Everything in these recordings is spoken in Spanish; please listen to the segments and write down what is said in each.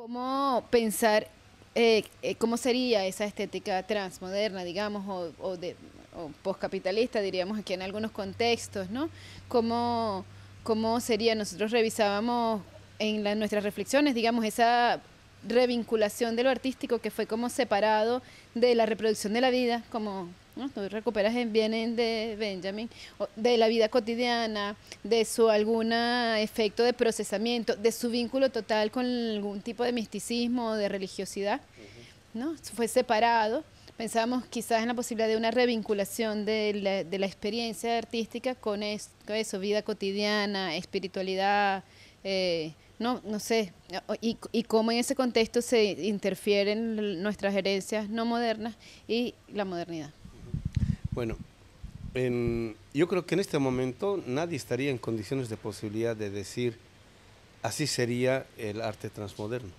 ¿Cómo pensar cómo sería esa estética transmoderna, digamos, o poscapitalista, diríamos aquí en algunos contextos, ¿no? ¿Cómo, cómo sería? Nosotros revisábamos en nuestras reflexiones, digamos, esa revinculación de lo artístico que fue como separado de la reproducción de la vida, como ¿no? Tú recuperas en Vienen de Benjamin, de la vida cotidiana, de su algún efecto de procesamiento, de su vínculo total con algún tipo de misticismo o de religiosidad, ¿no? Fue separado. Pensábamos quizás en la posibilidad de una revinculación de la experiencia artística con eso, vida cotidiana, espiritualidad, no sé, y cómo en ese contexto se interfieren nuestras herencias no modernas y la modernidad. Bueno, yo creo que en este momento nadie estaría en condiciones de posibilidad de decir así sería el arte transmoderno.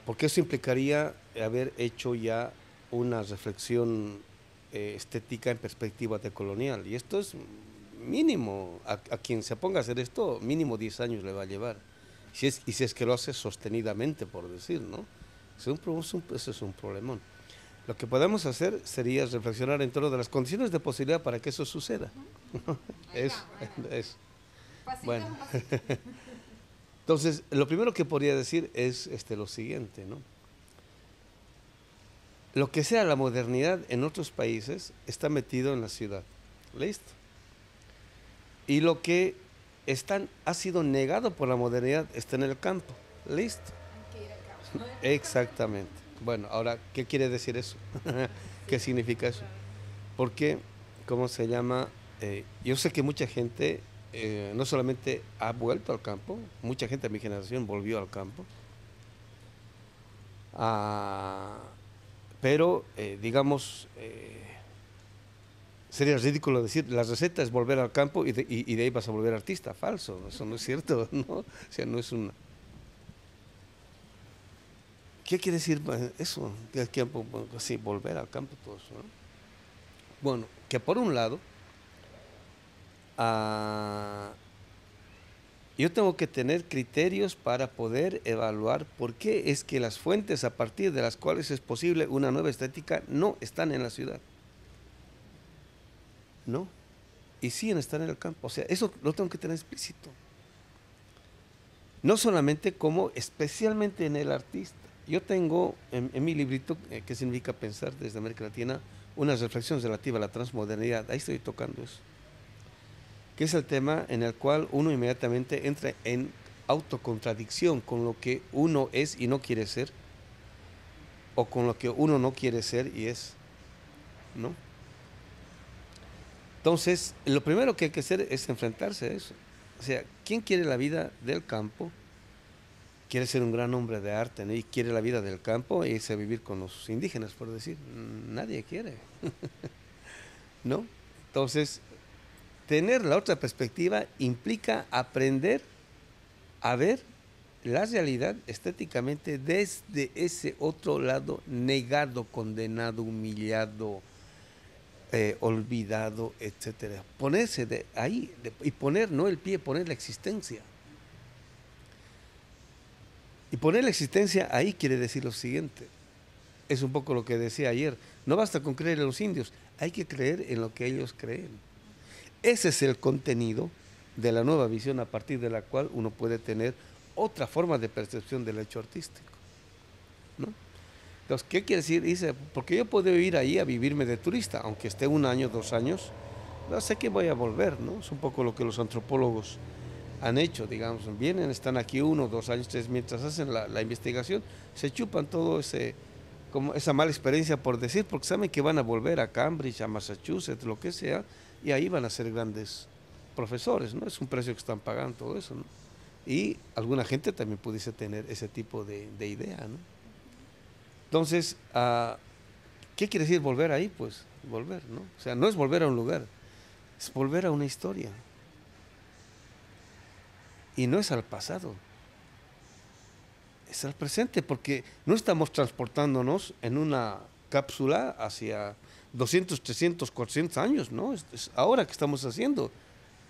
Porque eso implicaría haber hecho ya una reflexión estética en perspectiva decolonial. Y esto es mínimo, a quien se ponga a hacer esto, mínimo 10 años le va a llevar. Y si es que lo hace sostenidamente, por decir, ¿no? Eso es un problemón. Lo que podemos hacer sería reflexionar en torno de las condiciones de posibilidad para que eso suceda. Es, es. Bueno, entonces, lo primero que podría decir es lo siguiente, ¿no? Lo que sea la modernidad en otros países está metido en la ciudad. ¿Listo? Y lo que ha sido negado por la modernidad está en el campo. ¿Listo? Exactamente. Bueno, ahora, ¿qué quiere decir eso? ¿Qué significa eso? Porque, ¿cómo se llama? Yo sé que mucha gente no solamente ha vuelto al campo, mucha gente de mi generación volvió al campo, ah, pero, digamos, sería ridículo decir, la receta es volver al campo y de ahí vas a volver artista. Falso, eso no es cierto, ¿no? O sea, no es una... ¿Qué quiere decir eso? Sí, volver al campo, todo eso, ¿no? Bueno, que por un lado, yo tengo que tener criterios para poder evaluar por qué es que las fuentes a partir de las cuales es posible una nueva estética no están en la ciudad, ¿no? Y siguen están en el campo. O sea, eso lo tengo que tener explícito. No solamente como, especialmente en el artista. Yo tengo en mi librito, ¿qué significa pensar desde América Latina? Unas reflexiones relativas a la transmodernidad. Ahí estoy tocando eso. Que es el tema en el cual uno inmediatamente entra en autocontradicción con lo que uno es y no quiere ser, o con lo que uno no quiere ser y es, ¿no? Entonces, lo primero que hay que hacer es enfrentarse a eso. O sea, ¿quién quiere la vida del campo? Quiere ser un gran hombre de arte, ¿no? Y quiere la vida del campo e irse a vivir con los indígenas, por decir. Nadie quiere, ¿no? Entonces, tener la otra perspectiva implica aprender a ver la realidad estéticamente desde ese otro lado negado, condenado, humillado, olvidado, etcétera. Ponerse de ahí y poner no el pie, poner la existencia. Y poner la existencia ahí quiere decir lo siguiente. Es un poco lo que decía ayer. No basta con creer en los indios, hay que creer en lo que ellos creen. Ese es el contenido de la nueva visión a partir de la cual uno puede tener otra forma de percepción del hecho artístico, ¿no? Entonces, ¿qué quiere decir? Dice, porque yo puedo ir ahí a vivirme de turista, aunque esté 1 año, 2 años, no sé que voy a volver, ¿no? Es un poco lo que los antropólogos han hecho, digamos, vienen, están aquí 1, 2 años, 3, mientras hacen la investigación, se chupan todo como esa mala experiencia por decir, porque saben que van a volver a Cambridge, a Massachusetts, lo que sea, y ahí van a ser grandes profesores, ¿no? Es un precio que están pagando todo eso, ¿no? Y alguna gente también pudiese tener ese tipo de idea, ¿no? Entonces, ¿qué quiere decir volver ahí? Pues volver, ¿no? O sea, no es volver a un lugar, es volver a una historia. Y no es al pasado, es al presente, porque no estamos transportándonos en una cápsula hacia 200, 300, 400 años, ¿no? Es ahora que estamos haciendo.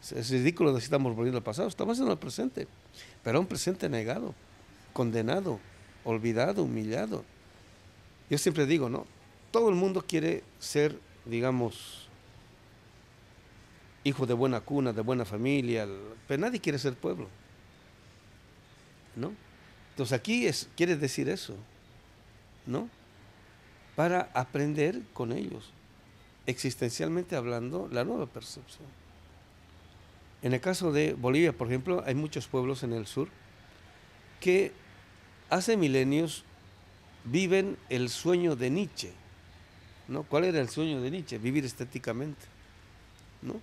Es ridículo decir estamos volviendo al pasado, estamos en el presente, pero un presente negado. condenado, olvidado, humillado. Yo siempre digo, ¿no? Todo el mundo quiere ser, digamos, hijo de buena cuna, de buena familia, pero nadie quiere ser pueblo, ¿no? Entonces aquí quiere decir eso, ¿no? Para aprender con ellos, existencialmente hablando, la nueva percepción. En el caso de Bolivia, por ejemplo, hay muchos pueblos en el sur que hace milenios viven el sueño de Nietzsche, ¿no? ¿Cuál era el sueño de Nietzsche? Vivir estéticamente, ¿no?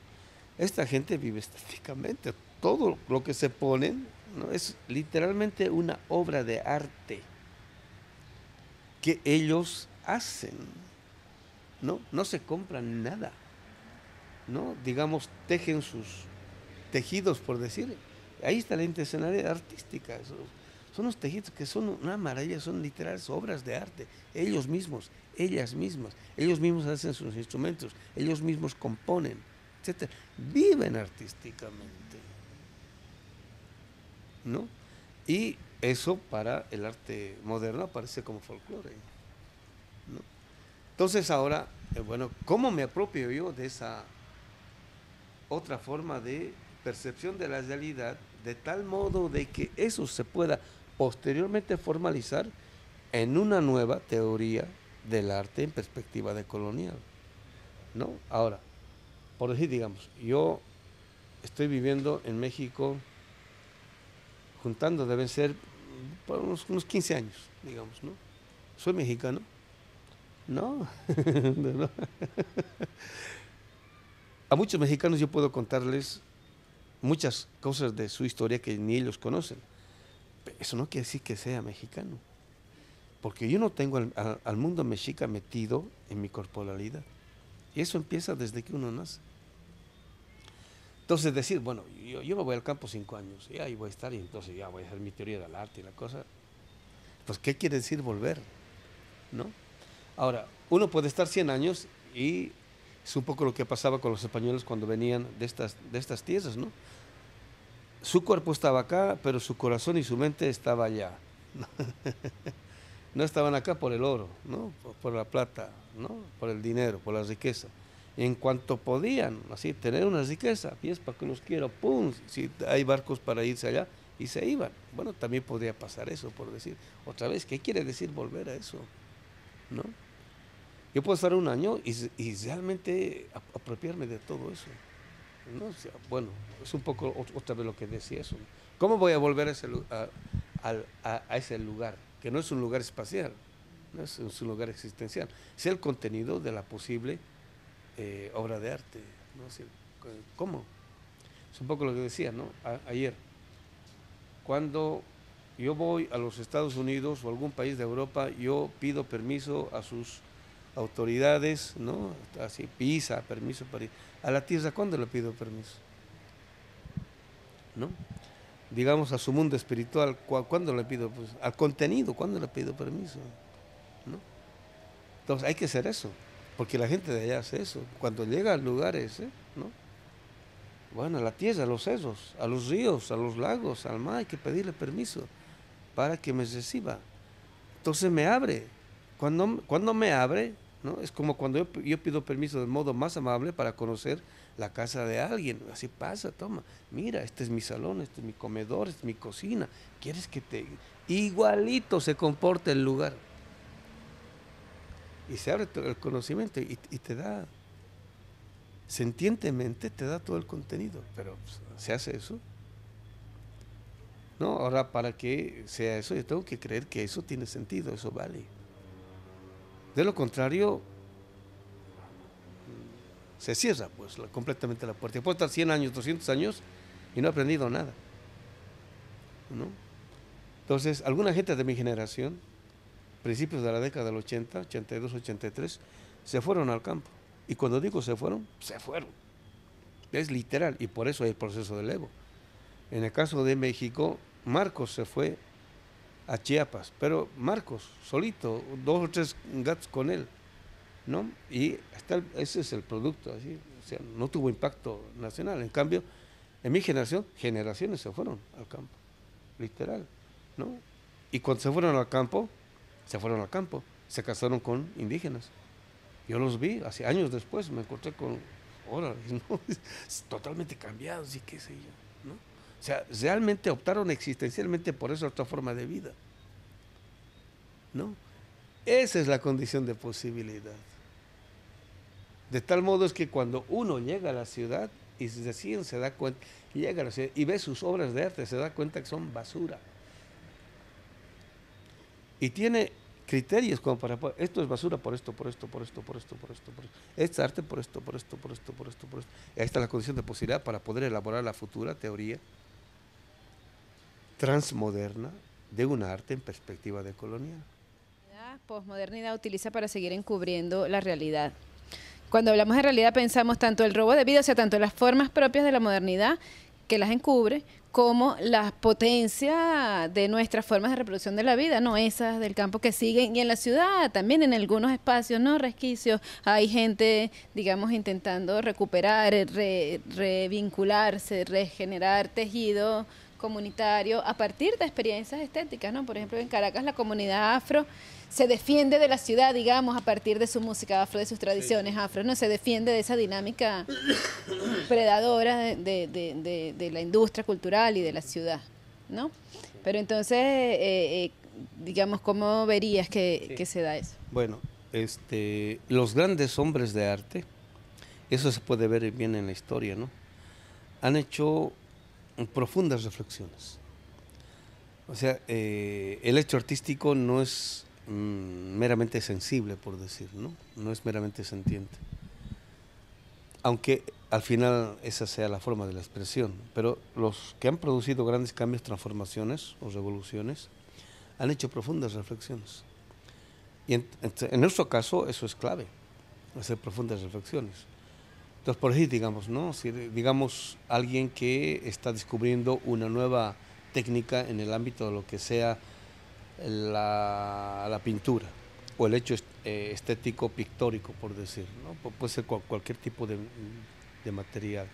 Esta gente vive estéticamente. Todo lo que se ponen, ¿no? Es literalmente una obra de arte que ellos hacen, ¿no? No se compran nada, ¿no? Digamos, tejen sus tejidos, por decir. Ahí está la intencionalidad artística. Son los tejidos que son una maravilla, son literales obras de arte. Ellos mismos, ellas mismas, ellos mismos hacen sus instrumentos, ellos mismos componen, etcétera. Viven artísticamente, ¿no? Y eso para el arte moderno aparece como folclore, ¿no? Entonces ahora, bueno, ¿cómo me apropio yo de esa otra forma de percepción de la realidad de tal modo de que eso se pueda posteriormente formalizar en una nueva teoría del arte en perspectiva decolonial, ¿no? Ahora, por decir, digamos, yo estoy viviendo en México, juntando deben ser por unos 15 años, digamos, ¿no? ¿Soy mexicano? No, no. A muchos mexicanos yo puedo contarles muchas cosas de su historia que ni ellos conocen. Pero eso no quiere decir que sea mexicano, porque yo no tengo al mundo mexica metido en mi corporalidad. Y eso empieza desde que uno nace. Entonces decir, bueno, yo me voy al campo 5 años, y ahí voy a estar, y entonces ya voy a hacer mi teoría del arte y la cosa. Pues, ¿qué quiere decir volver? ¿No? Ahora, uno puede estar 100 años y es un poco lo que pasaba con los españoles cuando venían de estas tierras, ¿no? Su cuerpo estaba acá, pero su corazón y su mente estaba allá. No estaban acá por el oro, ¿no? Por la plata, ¿no? Por el dinero, por la riqueza. En cuanto podían, así, tener una riqueza, pies para que los quiero, ¡pum! Si hay barcos para irse allá, y se iban. Bueno, también podría pasar eso, por decir. Otra vez, ¿qué quiere decir volver a eso? ¿No? Yo puedo estar un año y realmente apropiarme de todo eso, ¿no? O sea, bueno, es un poco otra vez lo que decía eso, ¿no? ¿Cómo voy a volver a ese lugar? Que no es un lugar espacial, no es un lugar existencial, es el contenido de la posible obra de arte, ¿no? Es decir, ¿cómo? Es un poco lo que decía, ¿no? Ayer, cuando yo voy a los Estados Unidos o a algún país de Europa, yo pido permiso a sus autoridades, ¿no? Así, PISA, permiso para ir. A la tierra, ¿cuándo le pido permiso? ¿No? Digamos, a su mundo espiritual, ¿cuándo le pido? Pues, al contenido, ¿cuándo le pido permiso? ¿No? Entonces hay que hacer eso, porque la gente de allá hace eso. Cuando llega a lugares, ¿no? Bueno, a la tierra, a los cerros, a los ríos, a los lagos, al mar, hay que pedirle permiso para que me reciba. Entonces me abre. Cuando me abre, ¿no? Es como cuando yo pido permiso de modo más amable para conocer la casa de alguien. Así pasa, toma, mira, este es mi salón, este es mi comedor, esta es mi cocina. ¿Quieres que te...? Igualito se comporta el lugar. Y se abre todo el conocimiento y te da, sentientemente te da todo el contenido. Pero pues, ¿se hace eso? No, ahora para que sea eso, yo tengo que creer que eso tiene sentido, eso vale. De lo contrario, se cierra pues completamente la puerta. Puedo estar 100 años, 200 años y no he aprendido nada, ¿no? Entonces, alguna gente de mi generación, principios de la década del 80, 82, 83, se fueron al campo. Y cuando digo se fueron, se fueron. Es literal, y por eso hay el proceso del Evo. En el caso de México, Marcos se fue a Chiapas, pero Marcos, solito, 2 o 3 gatos con él, ¿no? Y ese es el producto, así, o sea, no tuvo impacto nacional. En cambio, en mi generación, generaciones se fueron al campo, literal, ¿no? Y cuando se fueron al campo, se casaron con indígenas. Yo los vi, hace años después, me encontré con, órale, ¿no? Totalmente cambiados y qué sé yo, ¿no? O sea, realmente optaron existencialmente por esa otra forma de vida, ¿no? Esa es la condición de posibilidad. De tal modo es que cuando uno llega a la ciudad y recién se da cuenta, llega a la ciudad y ve sus obras de arte, se da cuenta que son basura. Y tiene criterios como para, esto es basura por esto, por esto, por esto, por esto, por esto, por esto. Esto es arte por esto, por esto, por esto, por esto, por esto. Y ahí está la condición de posibilidad para poder elaborar la futura teoría transmoderna de un arte en perspectiva decolonial. La posmodernidad utiliza para seguir encubriendo la realidad. Cuando hablamos de realidad pensamos tanto el robo de vida, o sea, tanto las formas propias de la modernidad que las encubre, como la potencia de nuestras formas de reproducción de la vida, no esas del campo que siguen, y en la ciudad también en algunos espacios, no resquicios, hay gente, digamos, intentando recuperar, revincularse, regenerar tejido comunitario a partir de experiencias estéticas, ¿no? Por ejemplo, en Caracas la comunidad afro se defiende de la ciudad, digamos, a partir de su música afro, de sus tradiciones afro, ¿no? Se defiende de esa dinámica predadora de la industria cultural y de la ciudad, ¿no? Pero entonces, digamos, ¿cómo verías que se da eso? Bueno, los grandes hombres de arte, eso se puede ver bien en la historia, ¿no? Han hecho profundas reflexiones. O sea, el hecho artístico no es meramente sensible, por decir, ¿no? No es meramente sentiente. Aunque al final esa sea la forma de la expresión, pero los que han producido grandes cambios, transformaciones o revoluciones, han hecho profundas reflexiones. Y en nuestro caso eso es clave, hacer profundas reflexiones. Entonces, por ahí, digamos, ¿no? Si, digamos, alguien que está descubriendo una nueva técnica en el ámbito de lo que sea la pintura o el hecho estético pictórico, por decir, ¿no? Puede ser cualquier tipo de material.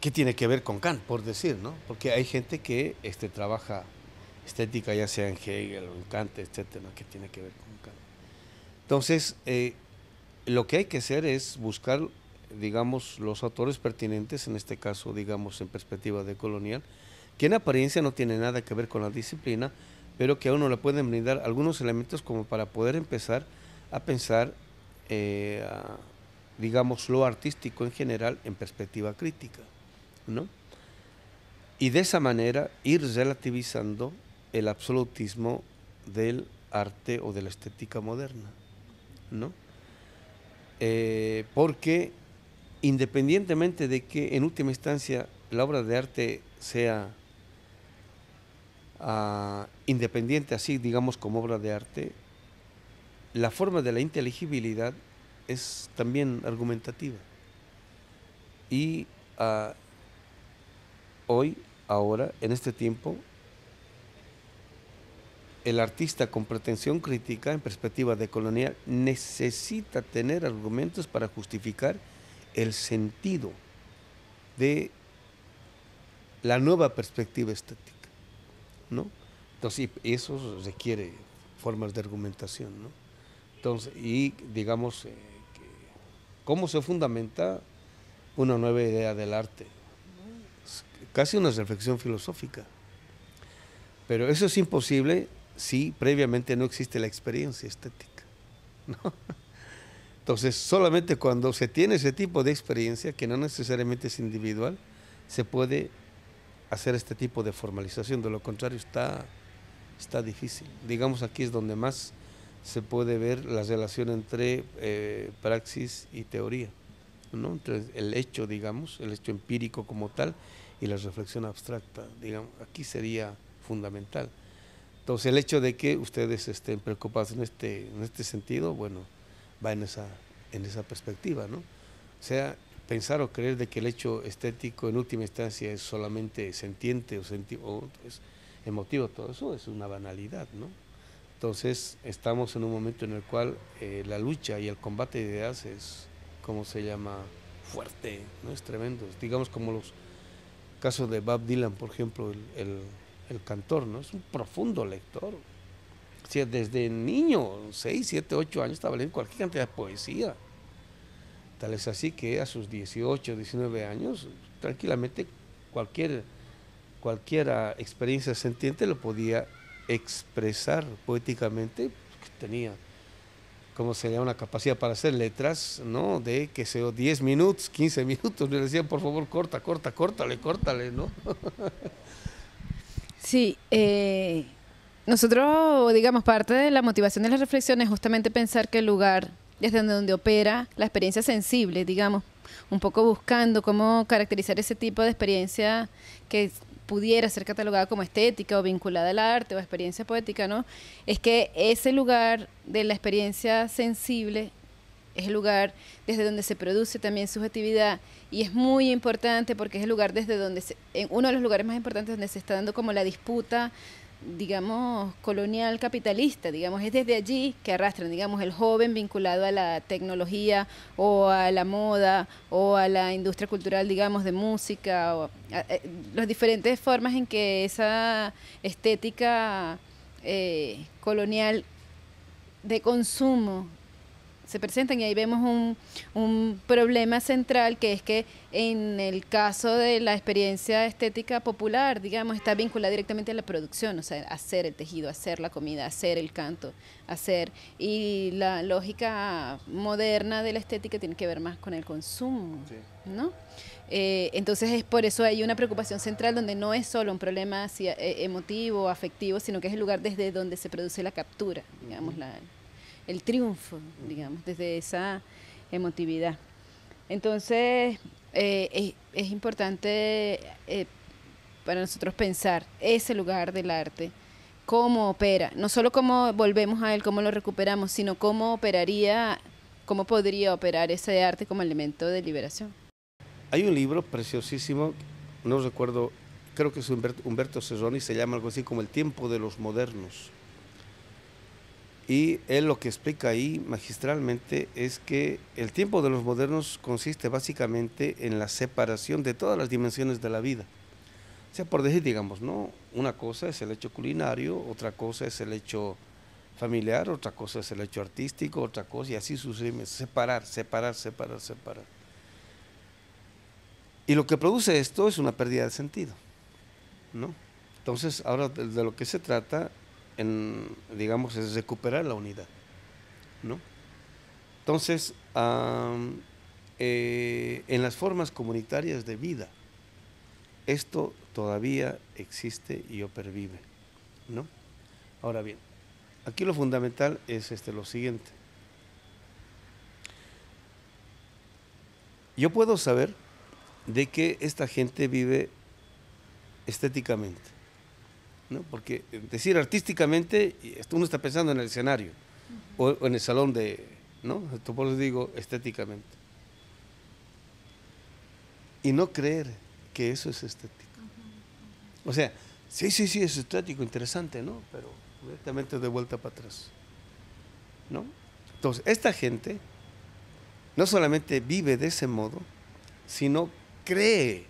¿Qué tiene que ver con Kant, por decir, ¿no? Porque hay gente que trabaja estética, ya sea en Hegel o en Kant, etcétera, ¿no? Que tiene que ver con Kant. Entonces, lo que hay que hacer es buscar, digamos, los autores pertinentes, en este caso, digamos, en perspectiva decolonial, que en apariencia no tiene nada que ver con la disciplina, pero que a uno le pueden brindar algunos elementos como para poder empezar a pensar, digamos, lo artístico en general en perspectiva crítica, ¿no? Y de esa manera ir relativizando el absolutismo del arte o de la estética moderna, ¿no? Porque independientemente de que en última instancia la obra de arte sea independiente así, digamos, como obra de arte, la forma de la inteligibilidad es también argumentativa. Y hoy, ahora, en este tiempo, el artista con pretensión crítica en perspectiva decolonial necesita tener argumentos para justificar el sentido de la nueva perspectiva estética, ¿no? Entonces, eso requiere formas de argumentación, ¿no? Entonces, y digamos, ¿cómo se fundamenta una nueva idea del arte? Es casi una reflexión filosófica. Pero eso es imposible si previamente no existe la experiencia estética, ¿no? Entonces, solamente cuando se tiene ese tipo de experiencia, que no necesariamente es individual, se puede hacer este tipo de formalización. De lo contrario, está difícil. Digamos, aquí es donde más se puede ver la relación entre praxis y teoría, ¿no? Entre el hecho, digamos, el hecho empírico como tal y la reflexión abstracta, digamos, aquí sería fundamental. Entonces, el hecho de que ustedes estén preocupados en este sentido, bueno, va en esa perspectiva, ¿no? O sea, pensar o creer de que el hecho estético en última instancia es solamente sentiente o es emotivo, todo eso es una banalidad, ¿no? Entonces, estamos en un momento en el cual la lucha y el combate de ideas es, ¿cómo se llama?, fuerte, ¿no? Es tremendo. Digamos como los casos de Bob Dylan, por ejemplo, el el cantor, ¿no? Es un profundo lector. O sea, desde niño, 6, 7, 8 años, estaba leyendo cualquier cantidad de poesía. Tal es así que a sus 18, 19 años, tranquilamente cualquier experiencia sentiente lo podía expresar poéticamente, porque tenía, como se llama, una capacidad para hacer letras, ¿no? De, que sea 10 minutos, 15 minutos, le decían, por favor, córtale, ¿no? Sí, nosotros, digamos, parte de la motivación de la reflexión es justamente pensar que el lugar desde donde opera la experiencia sensible, digamos, un poco buscando cómo caracterizar ese tipo de experiencia que pudiera ser catalogada como estética o vinculada al arte o experiencia poética, ¿no? Es que ese lugar de la experiencia sensible es el lugar desde donde se produce también subjetividad y es muy importante porque es el lugar desde donde, uno de los lugares más importantes donde se está dando como la disputa, digamos, colonial capitalista, digamos, es desde allí que arrastran, digamos, el joven vinculado a la tecnología o a la moda o a la industria cultural, digamos, de música, o las diferentes formas en que esa estética colonial de consumo se presentan y ahí vemos un problema central que es que en el caso de la experiencia estética popular, digamos, está vinculada directamente a la producción, o sea, hacer el tejido, hacer la comida, hacer el canto, y la lógica moderna de la estética tiene que ver más con el consumo, sí, ¿no? Entonces es por eso hay una preocupación central donde no es solo un problema emotivo, afectivo, sino que es el lugar desde donde se produce la captura, digamos, el triunfo, digamos, desde esa emotividad. Entonces, es importante para nosotros pensar ese lugar del arte, cómo opera, no solo cómo volvemos a él, cómo lo recuperamos, sino cómo podría operar ese arte como elemento de liberación. Hay un libro preciosísimo, no recuerdo, creo que es Humberto Serroni, se llama algo así como El tiempo de los modernos. Y él lo que explica ahí magistralmente es que el tiempo de los modernos consiste básicamente en la separación de todas las dimensiones de la vida. O sea, por decir, digamos, ¿no? Una cosa es el hecho culinario, otra cosa es el hecho familiar, otra cosa es el hecho artístico, otra cosa, y así sucesivamente. Separar. Y lo que produce esto es una pérdida de sentido, ¿no? Entonces, ahora de lo que se trata, digamos, es recuperar la unidad, ¿no? Entonces, en las formas comunitarias de vida, esto todavía existe y pervive, ¿no? Ahora bien, aquí lo fundamental es lo siguiente. Yo puedo saber de que esta gente vive estéticamente, ¿no? Porque decir artísticamente, uno está pensando en el escenario, o en el salón ¿no? Por eso digo estéticamente. Y no creer que eso es estético. O sea, sí, es estético, interesante, ¿no? Pero directamente de vuelta para atrás, ¿no? Entonces, esta gente no solamente vive de ese modo, sino cree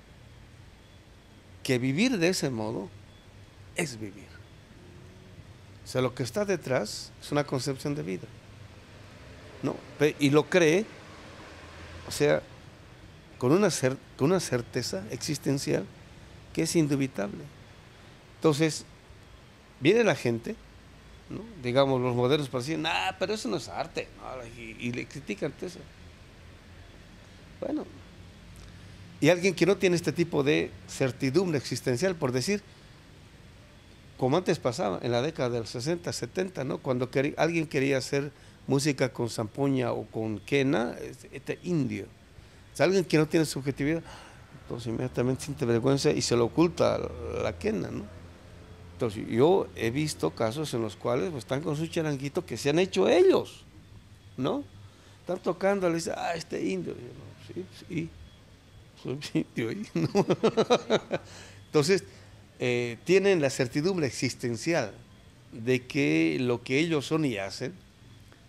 que vivir de ese modo es vivir. O sea, lo que está detrás es una concepción de vida, ¿no? Y lo cree, o sea, con una certeza existencial que es indubitable. Entonces, viene la gente, ¿no? Digamos, los modernos para decir, pero eso no es arte, ¿no? Y le critican eso. Bueno, y alguien que no tiene este tipo de certidumbre existencial, por decir, como antes pasaba, en la década de los 60, 70, ¿no? Cuando alguien quería hacer música con zampoña o con quena, indio. O sea, alguien que no tiene subjetividad, entonces inmediatamente siente vergüenza y se lo oculta la quena, ¿no? Entonces yo he visto casos en los cuales pues, están con su charanguito que se han hecho ellos, ¿no? Están tocando, le dicen, indio. Y yo, sí, soy indio, ¿no? Entonces, tienen la certidumbre existencial de que lo que ellos son y hacen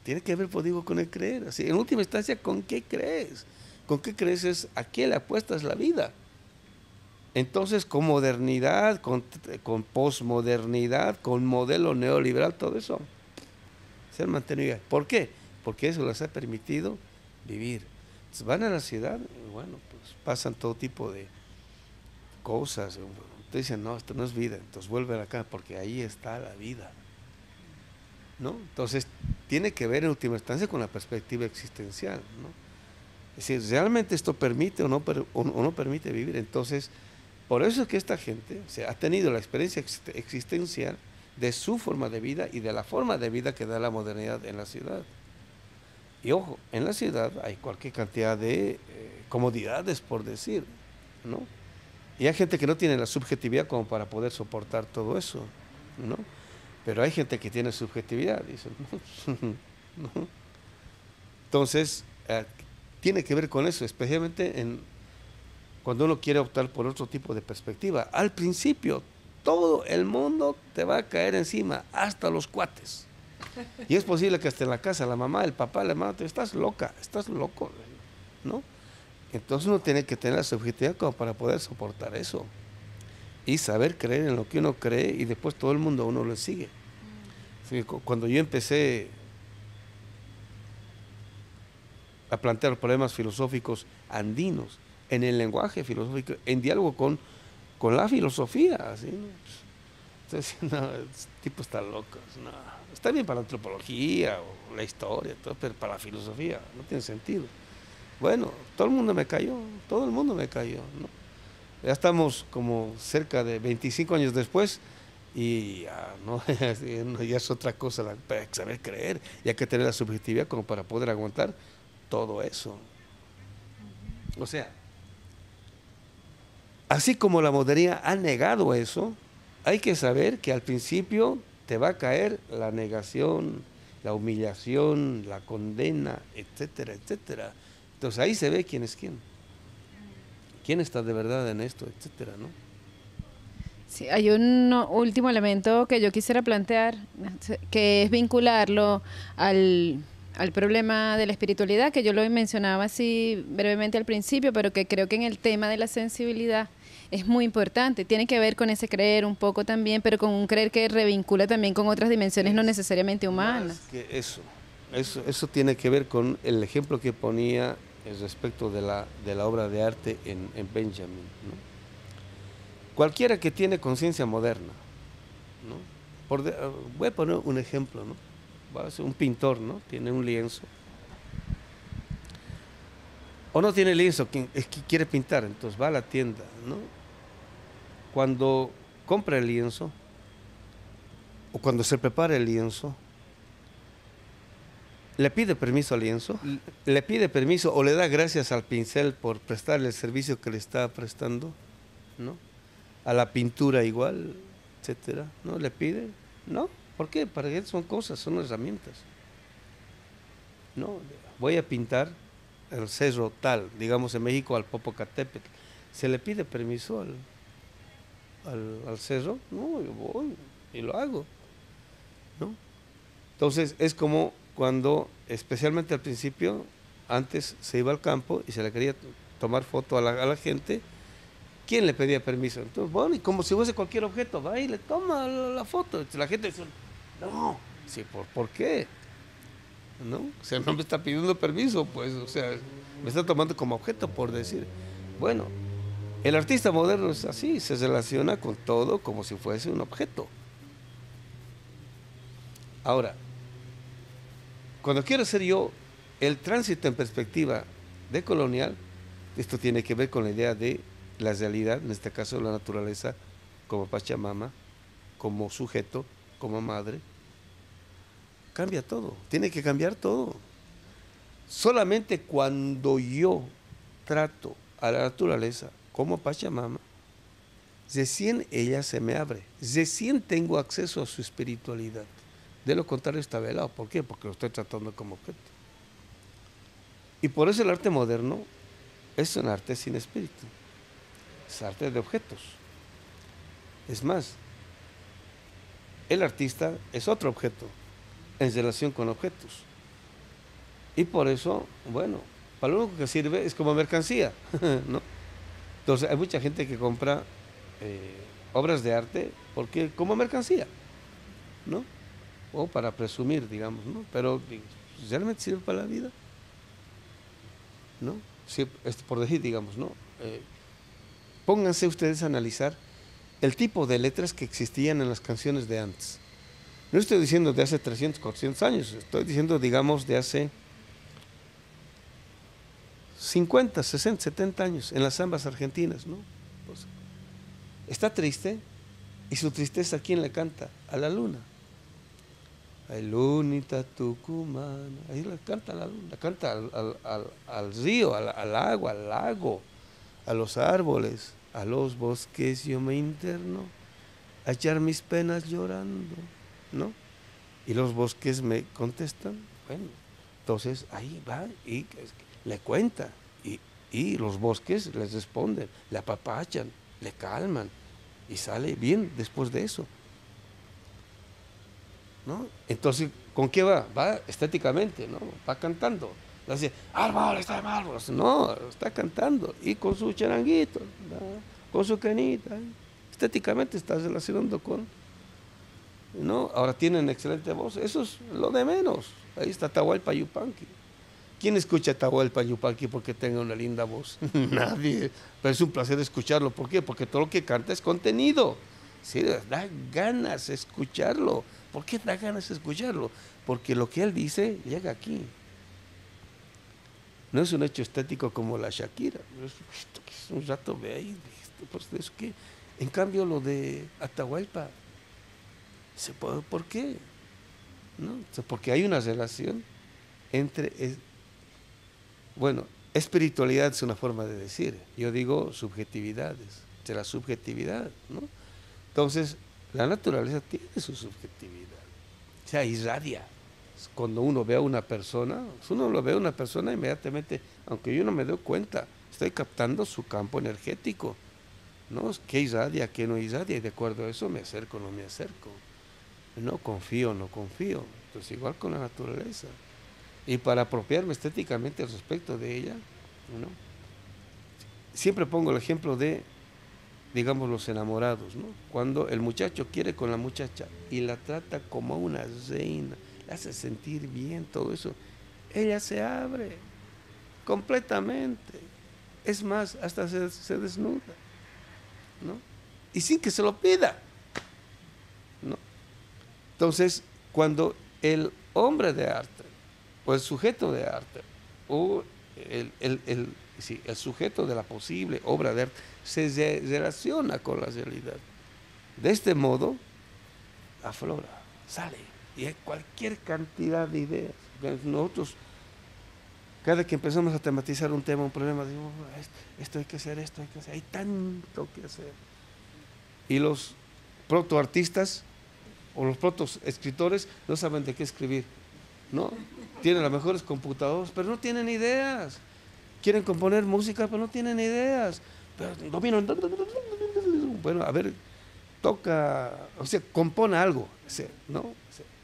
tiene que ver, pues digo, con el creer. Así, en última instancia, ¿con qué crees? ¿Con qué crees? Es a qué le apuestas la vida. Entonces, con modernidad, con posmodernidad, con modelo neoliberal, todo eso se han mantenido. ¿Por qué? Porque eso les ha permitido vivir. Entonces, van a la ciudad y bueno, pues pasan todo tipo de cosas. Te dicen, no, esto no es vida, entonces vuelven acá porque ahí está la vida, ¿no? Entonces, tiene que ver en última instancia con la perspectiva existencial, ¿no? Es decir, ¿realmente esto permite o no permite vivir? Entonces, por eso es que esta gente ha tenido la experiencia existencial de su forma de vida y de la forma de vida que da la modernidad en la ciudad. Y ojo, en la ciudad hay cualquier cantidad de comodidades, por decir, ¿no? Y hay gente que no tiene la subjetividad como para poder soportar todo eso, ¿no? Pero hay gente que tiene subjetividad, dicen, ¿no? Entonces, tiene que ver con eso, especialmente cuando uno quiere optar por otro tipo de perspectiva. Al principio, todo el mundo te va a caer encima, hasta los cuates. Y es posible que hasta en la casa, la mamá, el papá, la hermana, estás loca, estás loco, ¿no? Entonces uno tiene que tener la subjetividad como para poder soportar eso. Y saber creer en lo que uno cree y después todo el mundo a uno lo sigue. Sí, cuando yo empecé a plantear problemas filosóficos andinos, en el lenguaje filosófico, en diálogo con la filosofía, así, ¿no? Entonces, no, este tipo está loco, no, está bien para la antropología o la historia, todo, pero para la filosofía no tiene sentido. Bueno, todo el mundo me cayó, ¿no? Ya estamos como cerca de 25 años después y ya, ¿no? Ya es otra cosa, hay que saber creer y hay que tener la subjetividad como para poder aguantar todo eso. O sea, así como la modernidad ha negado eso, hay que saber que al principio te va a caer la negación, la humillación, la condena, etcétera, etcétera. Entonces ahí se ve quién es quién. ¿Quién está de verdad en esto, etcétera, no? Sí, hay un último elemento que yo quisiera plantear, que es vincularlo al problema de la espiritualidad, que yo lo mencionaba así brevemente al principio, pero que creo que en el tema de la sensibilidad es muy importante. Tiene que ver con ese creer un poco también, pero con un creer que revincula también con otras dimensiones no necesariamente humanas. Más que eso tiene que ver con el ejemplo que ponía respecto de la obra de arte en Benjamin, ¿no? Cualquiera que tiene conciencia moderna, ¿no? Voy a poner un ejemplo, ¿no? Va a ser un pintor, ¿no? Tiene un lienzo. O no tiene lienzo, es que quiere pintar, entonces va a la tienda, ¿no? Cuando compra el lienzo, o cuando se prepara el lienzo, le pide permiso al lienzo, le pide permiso o le da gracias al pincel por prestarle el servicio que le está prestando, ¿no? A la pintura igual, etcétera, ¿no? Le pide, ¿no? ¿Por qué? Para él son cosas, son herramientas. No, voy a pintar el cerro tal, digamos en México al Popocatépetl, ¿se le pide permiso al cerro? No, yo voy y lo hago, ¿no? Entonces es como cuando, especialmente al principio, antes se iba al campo y se le quería tomar foto a la gente. ¿Quién le pedía permiso? Entonces, bueno, y como si fuese cualquier objeto, va y le toma la foto. La gente dice, no, sí, ¿por qué? ¿No? O sea, no me está pidiendo permiso, pues, o sea, me está tomando como objeto, por decir. Bueno, el artista moderno es así, se relaciona con todo como si fuese un objeto. Ahora, cuando quiero hacer yo el tránsito en perspectiva decolonial, esto tiene que ver con la idea de la realidad, en este caso la naturaleza, como Pachamama, como sujeto, como madre. Cambia todo, tiene que cambiar todo. Solamente cuando yo trato a la naturaleza como Pachamama, recién ella se me abre, recién tengo acceso a su espiritualidad. De lo contrario está velado. ¿Por qué? Porque lo estoy tratando como objeto. Y por eso el arte moderno es un arte sin espíritu. Es arte de objetos. Es más, el artista es otro objeto en relación con objetos. Y por eso, bueno, para lo único que sirve es como mercancía, ¿no? Entonces hay mucha gente que compra obras de arte porque como mercancía, ¿no? O para presumir, digamos, ¿no? Pero ¿realmente sirve para la vida? ¿No? Sí, por decir, digamos, ¿no? Pónganse ustedes a analizar el tipo de letras que existían en las canciones de antes. No estoy diciendo de hace 300, 400 años, estoy diciendo, digamos, de hace 50, 60, 70 años, en las zambas argentinas, ¿no? Pues, está triste, y su tristeza, ¿a quién le canta? A la luna. Ay, lunita tucumana, ahí la canta la luna, canta al río, al agua, al lago, a los árboles, a los bosques yo me interno, a echar mis penas llorando, ¿no? Y los bosques me contestan, bueno, entonces ahí va y le cuenta, y los bosques les responden, le apapachan, le calman, y sale bien después de eso, ¿no? Entonces, ¿con qué va? Va estéticamente, ¿no? Va cantando. Dice, árboles, árboles. No, está cantando. Y con su charanguito, ¿no? Con su canita. Estéticamente está relacionando con, ¿no? Ahora tienen excelente voz. Eso es lo de menos. Ahí está Atahualpa Yupanqui. ¿Quién escucha a Atahualpa Yupanqui porque tenga una linda voz? Nadie. Pero es un placer escucharlo. ¿Por qué? Porque todo lo que canta es contenido. Sí, da ganas escucharlo. ¿Por qué da ganas escucharlo? Porque lo que él dice llega aquí. No es un hecho estético como la Shakira. Un rato ve ahí, pues eso qué. En cambio lo de Atahualpa, ¿por qué? ¿No? Porque hay una relación entre, bueno, espiritualidad es una forma de decir. Yo digo subjetividades, de la subjetividad, ¿no? Entonces, la naturaleza tiene su subjetividad, o sea, irradia. Cuando uno ve a una persona, uno lo ve a una persona inmediatamente, aunque yo no me doy cuenta, estoy captando su campo energético, ¿no? ¿Qué irradia, qué no irradia? Y de acuerdo a eso me acerco o no me acerco, no confío o no confío. Entonces, igual con la naturaleza. Y para apropiarme estéticamente al respecto de ella, ¿no? Siempre pongo el ejemplo de, digamos, los enamorados, ¿no? Cuando el muchacho quiere con la muchacha y la trata como una reina, la hace sentir bien, todo eso, ella se abre completamente. Es más, hasta se desnuda, ¿no? Y sin que se lo pida, ¿no? Entonces, cuando el hombre de arte, o el sujeto de arte, o el sujeto de la posible obra de arte, se relaciona con la realidad, de este modo, aflora, sale, y hay cualquier cantidad de ideas. Nosotros, cada que empezamos a tematizar un tema, un problema, decimos, esto hay que hacer, esto hay que hacer, hay tanto que hacer. Y los protoartistas o los protoescritores no saben de qué escribir, ¿no? Tienen las mejores computadoras, pero no tienen ideas. Quieren componer música, pero no tienen ideas. Pero dominan. Bueno, a ver, toca, o sea, compone algo, ¿no?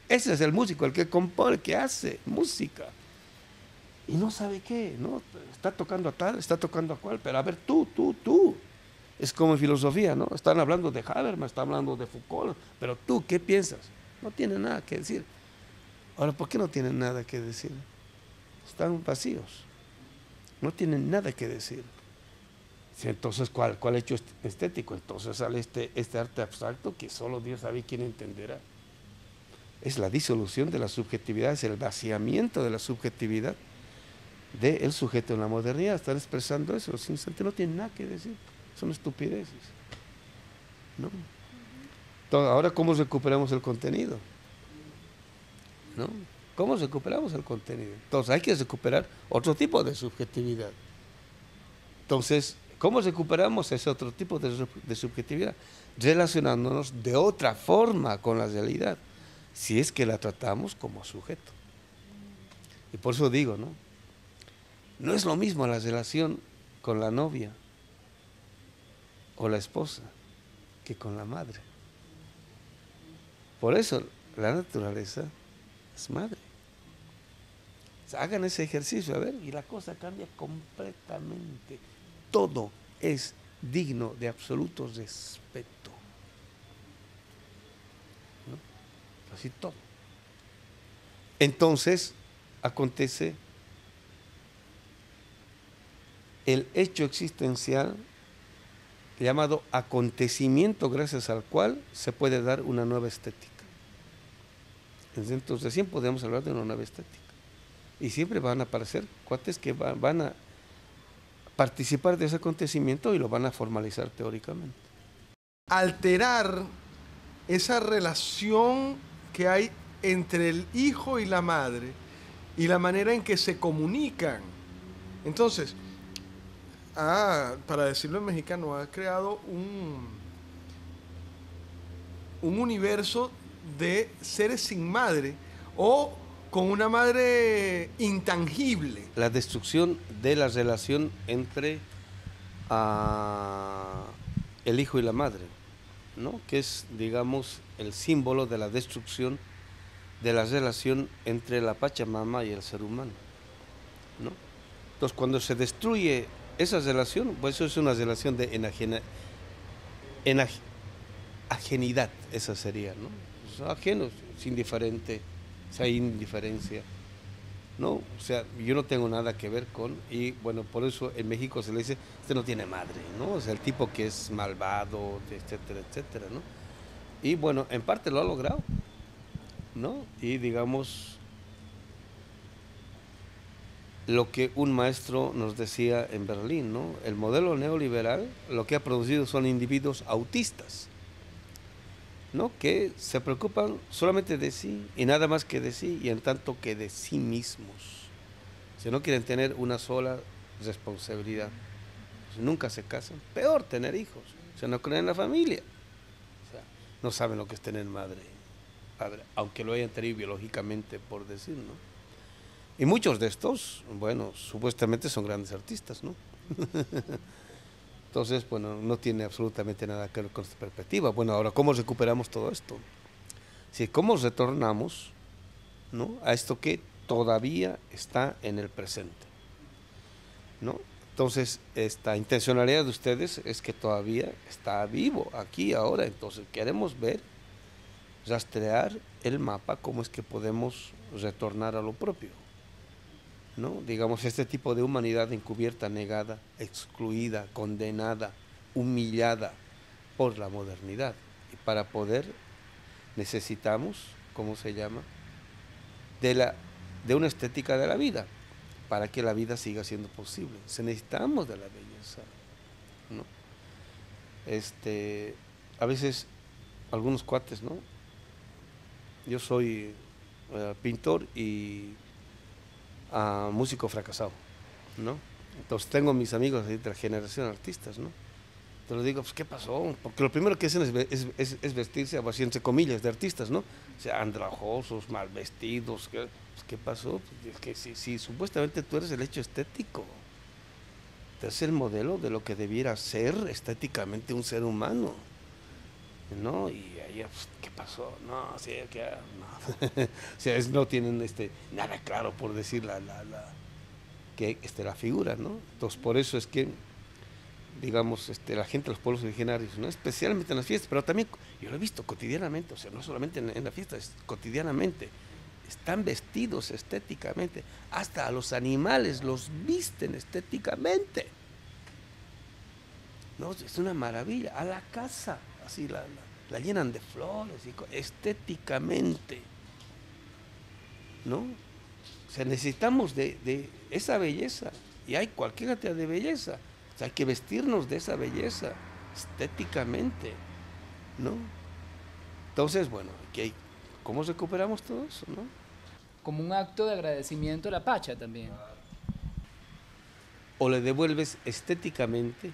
Ese es el músico, el que compone, el que hace música. Y no sabe qué, ¿no? Está tocando a tal, está tocando a cual, pero a ver, tú. Es como en filosofía, ¿no? Están hablando de Habermas, están hablando de Foucault, pero tú, ¿qué piensas? No tiene nada que decir. Ahora, ¿por qué no tienen nada que decir? Están vacíos. No tienen nada que decir. Entonces, ¿cuál hecho estético? Entonces sale este arte abstracto que solo Dios sabe quién entenderá. Es la disolución de la subjetividad, es el vaciamiento de la subjetividad del sujeto en la modernidad. Están expresando eso, los instantes no tienen nada que decir, son estupideces, ¿no? Entonces, ahora, ¿cómo recuperamos el contenido? ¿No? ¿Cómo recuperamos el contenido? Entonces, hay que recuperar otro tipo de subjetividad. Entonces, ¿cómo recuperamos ese otro tipo de subjetividad? Relacionándonos de otra forma con la realidad, si es que la tratamos como sujeto. Y por eso digo, ¿no? No es lo mismo la relación con la novia o la esposa que con la madre. Por eso la naturaleza es madre. O sea, hagan ese ejercicio, a ver, y la cosa cambia completamente. Todo es digno de absoluto respeto, ¿no? Así todo. Entonces acontece el hecho existencial llamado acontecimiento gracias al cual se puede dar una nueva estética. Entonces siempre podemos hablar de una nueva estética. Y siempre van a aparecer cuates que van a participar de ese acontecimiento y lo van a formalizar teóricamente. Alterar esa relación que hay entre el hijo y la madre y la manera en que se comunican. Entonces, para decirlo en mexicano, ha creado un universo de seres sin madre o con una madre intangible. La destrucción de la relación entre el hijo y la madre, ¿no? Que es, digamos, el símbolo de la destrucción de la relación entre la Pachamama y el ser humano, ¿no? Entonces, cuando se destruye esa relación, pues eso es una relación de ajenidad, esa sería, ¿no? Pues ajenos, es indiferente, o sea, hay indiferencia, ¿no? O sea, yo no tengo nada que ver con, y bueno, por eso en México se le dice, este no tiene madre, ¿no? O sea, el tipo que es malvado, etcétera, etcétera, ¿no? Y bueno, en parte lo ha logrado, ¿no? Y digamos, lo que un maestro nos decía en Berlín, ¿no? El modelo neoliberal lo que ha producido son individuos autistas, ¿no? Que se preocupan solamente de sí y nada más que de sí y en tanto que de sí mismos. Si no quieren tener una sola responsabilidad, pues nunca se casan. Peor tener hijos, o sea, no creen en la familia, o sea, no saben lo que es tener madre, padre, aunque lo hayan tenido biológicamente, por decir, ¿no? Y muchos de estos, bueno, supuestamente son grandes artistas, ¿no? Entonces, bueno, no tiene absolutamente nada que ver con esta perspectiva. Bueno, ahora, ¿cómo recuperamos todo esto? Sí, ¿cómo retornamos, ¿no?, a esto que todavía está en el presente, ¿no? Entonces, esta intencionalidad de ustedes es que todavía está vivo, aquí, ahora. Entonces, queremos ver, rastrear el mapa, cómo es que podemos retornar a lo propio, ¿no? Digamos, este tipo de humanidad encubierta, negada, excluida, condenada, humillada por la modernidad. Y para poder necesitamos, ¿cómo se llama?, de una estética de la vida, para que la vida siga siendo posible. Necesitamos de la belleza, ¿no? A veces, algunos cuates, ¿no? Yo soy pintor y músico fracasado, ¿no? Entonces tengo mis amigos de la generación de artistas, ¿no? Entonces les digo, pues, ¿qué pasó? Porque lo primero que hacen es vestirse, así entre comillas, de artistas, ¿no? O sea, andrajosos, mal vestidos. ¿Qué pasó? Pues es que si supuestamente tú eres el hecho estético, tú eres el modelo de lo que debiera ser estéticamente un ser humano, ¿no? Y ahí, pues, ¿qué pasó? No, sí, que no. O sea, no tienen nada claro, por decir la figura, ¿no? Entonces, por eso es que, digamos, la gente de los pueblos originarios, ¿no?, especialmente en las fiestas, pero también yo lo he visto cotidianamente, o sea, no solamente en la fiesta, es cotidianamente, están vestidos estéticamente, hasta a los animales los visten estéticamente, ¿no? Es una maravilla. A la casa, así la llenan de flores, estéticamente, ¿no? O sea, necesitamos de esa belleza, y hay cualquier cantidad de belleza. O sea, hay que vestirnos de esa belleza estéticamente, ¿no? Entonces, bueno, ¿cómo recuperamos todo eso, no? Como un acto de agradecimiento a la Pacha también. O le devuelves estéticamente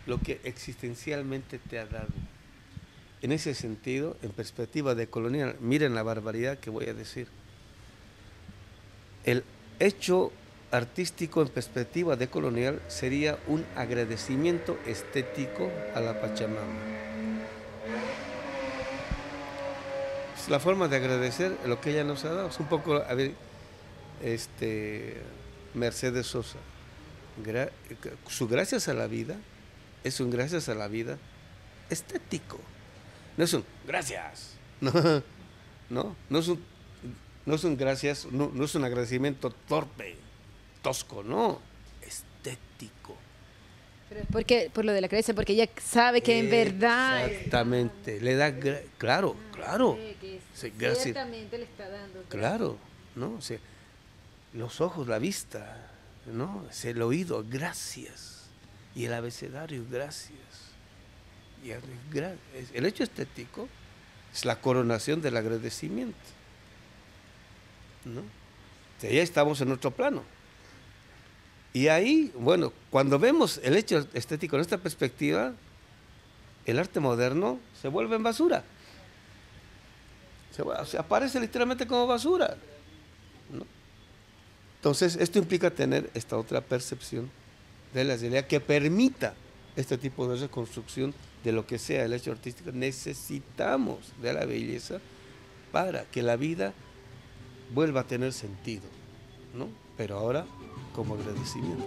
lo que existencialmente te ha dado. En ese sentido, en perspectiva de colonial, miren la barbaridad que voy a decir. El hecho artístico en perspectiva de colonial sería un agradecimiento estético a la Pachamama. Es la forma de agradecer lo que ella nos ha dado. Es un poco, a ver, Mercedes Sosa, su gracias a la vida es un gracias a la vida estético. No es un gracias. No es un gracias, no es un agradecimiento torpe, tosco, no, estético. Pero es porque, por lo de la creencia, porque ella sabe que en verdad... Exactamente, le da, claro, Que sí, gracias. ciertamente le está dando. Claro, ¿no? O sea, los ojos, la vista, ¿no? O sea, el oído, gracias. Y el abecedario, gracias. Y el hecho estético es la coronación del agradecimiento, ¿no? O sea, ya estamos en otro plano. Y ahí, bueno, cuando vemos el hecho estético en esta perspectiva, el arte moderno se vuelve en basura. Se aparece literalmente como basura, ¿no? Entonces, esto implica tener esta otra percepción de la realidad que permita este tipo de reconstrucción de lo que sea el hecho artístico. Necesitamos de la belleza para que la vida vuelva a tener sentido, ¿no? Pero ahora como agradecimiento.